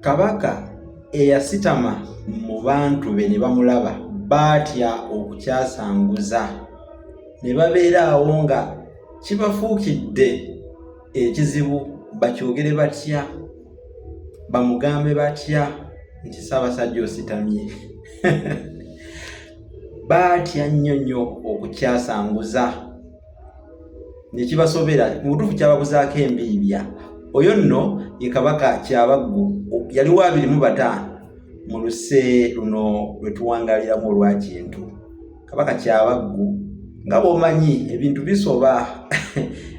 Kabaka eyasitama mu bantu be ne bamulaba batya okukyasanguza ne babeera awo nga kibafuukidde ekizibu bakyogere batya bamugambe batya nti Ssaabasajja ositamye batya nnyo okukyasanguza ne kibasobera mu butuufu kyababuzaako embiibya. Oyo nno ye Kabaka Kyabaggu yali wa 25 mu luse luno lwe tuwangaaliramu olwa Kintu. Kabaka Kyabaggu nga bw'omanyi ebintu bisoba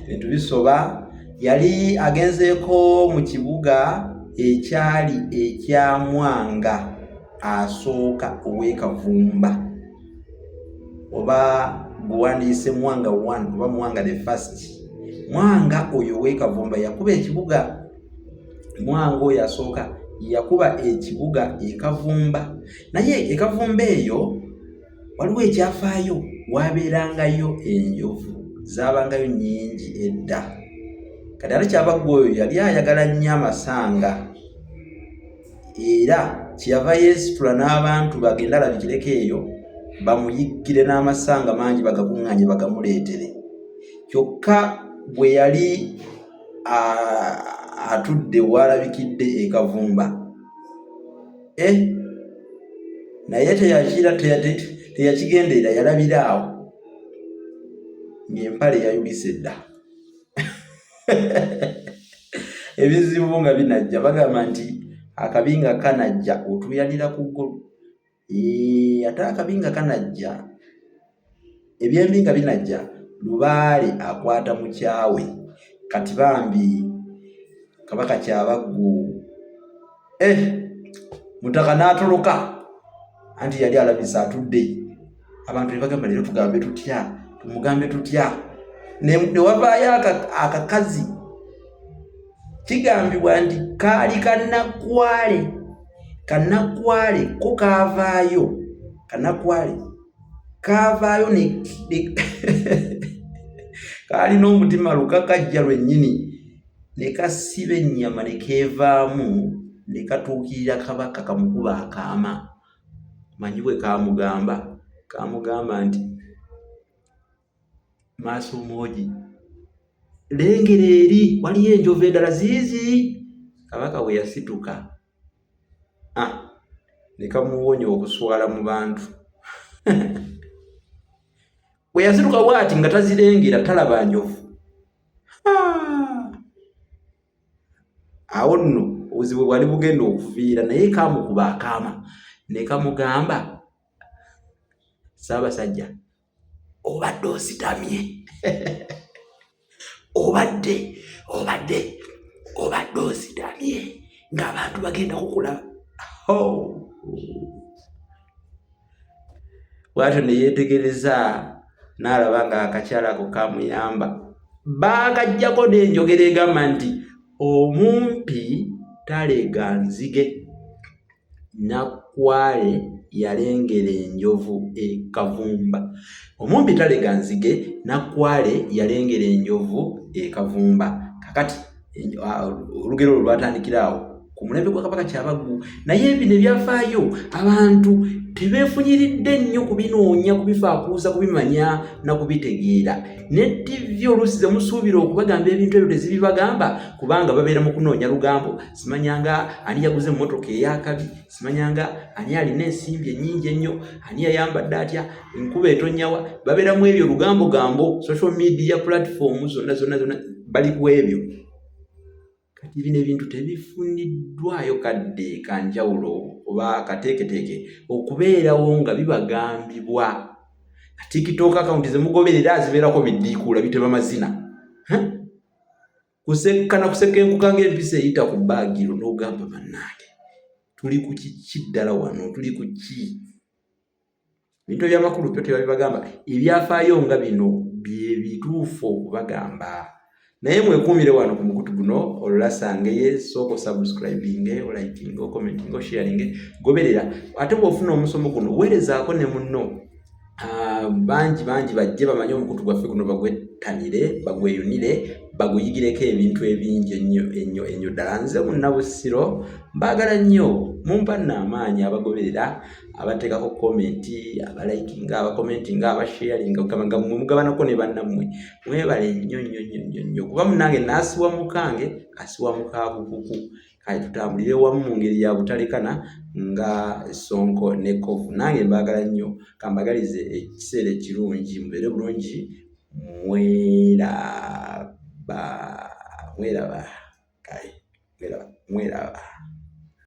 ebintu bisoba. Yali agenzeeko mu kibuga ekyali ekya Mwanga asooka ow'e Kavumba, oba guwandiise Mwanga 1 oba Mwanga the first. Mwanga oyo ow'e Kavumba yakuba ekibuga. Mwanga oyo asooka yakuba ekibuga e Kavumba. Naye e Kavumba eyo waliwo ekyafaayo, wabeerangayo enjovu, zaabangayo nnyingi edda. Kati ate Kyabaggu oyo yali ayagala nnyo amasanga era kyeyava yeesitula n'abantu bagenda alabikireko eyo bamuyiggire n'amasanga mangi bagakuŋŋaanye bagamuleetere. Kyokka bwe yali atudde waalabikidde e Kavumba naye teyakigenderera, yalabira awo ng'empale yayulise dda. Ebizibu nga binajja bagamba nti akabinga kanajja otuyalira ku ggulu. Ate akabinga kanajja, ebyembi nga binajja, Lubaale akwata mukyawe. Kati bambi Kabaka Kyabaggu Mutaka n'atoloka anti yali alabise atudde. Abantu ne bagamba leero tugambe tutya, tumugambe tutya. Ne wavaayo akakazi kigambibwa nti kaali Kannakwale ko kaavaayo. Kannakwale kaavaayo ne kaali n'omutima lukakajja lwennyini ne kasiba ennyama ne keevaamu ne katuukirira Kabaka kamukuba akaama. Manyi bwe kamugamba nti maaso mwogi, lengera eri waliyo enjovu endala ziizi. Kabaka bwe yasituka ne kamuwonya okuswala mu bantu. Bwe yasituka bw'ati nga tazirengera, talaba njovu. Awo nno obuzibu bwali bugenda okufiira, naye kamukuba akaama ne kamugamba, Ssaabasajja obadde ositamye. obadde ositamye ng'abantu bagenda kukulaba. Bw'atyo ne yeetegereza n'alaba nga akakyala ako kamuyamba. Baakajjako n'enjogera egamba nti omumpi talega nzige, Nakwale yalengera enjovu e Kavumba. Omumpi talega nzige, Nakwale yalengera enjovu e Kavumba. Kakati olugero olwo lwatandikira awo ku mulembe gwa Kabaka Kyabaggu. Naye bino ebyafaayo abantu tebeefunyiridde nnyo kubinoonya, kubifaakuusa, kubimanya na kubitegeera. Ne TV oluusi ze musuubira okubagamba ebintu ebyo tezibibagamba kubanga babeera mu kunoonya lugambo. Simanyanga ani yaguze emmotoka ey'akabi, simanyanga ani alina ensimbi ennyingi ennyo, ani yayambadde atya, enkuba etonnyawa. Babeeramu ebyo lugambo gambo, social media platform zonna bali ku ebyo. Kati bino ebintu tebifuniddwayo kadde kanjawulo oba kateeketeeke okubeerawo nga bibagambibwa. TikTok account ze mugoberera zibeerako biddiikuula biteba mazina. Kusekkenkuka ng'empisa eyita ku bbaagiro n'ogamba bannange tuli ku kiki ddala wano, tuli ku ki? Bintu by'amakulu byo tebabibagamba. Ebyafaayo nga bino bye bituufu okubagamba. Naye mwekuumire wano ku mukutu guno olulasange, sooka subscribing, liking, commenting, sharing, goberera. Ate bw'ofuna omusomo guno weerezaako ne munno bangi bajje bamanye omukutu gwaffe guno bagwe bagwettanire bagweyunire baguyigireko ebintu ebingi ennyo ddala. Nze Munnabusiro mbaagala nnyo, mumpanna amaanyi abagoberera, abateekako komenti, abalikinga, abakomentinga, abasharinga, mugabanako ne bannammwe. Mwebale nnyo kuba munnange naasiwa mukange asiwa mukabukuku. Kale tutambulire wamu mu ngeri ya butalekana nga Sonko ne Kovu. Nange mbaagala nnyo, kambagalize ekiseera ekirungi, mubeere bulungi, mweraba. Kale mweraba.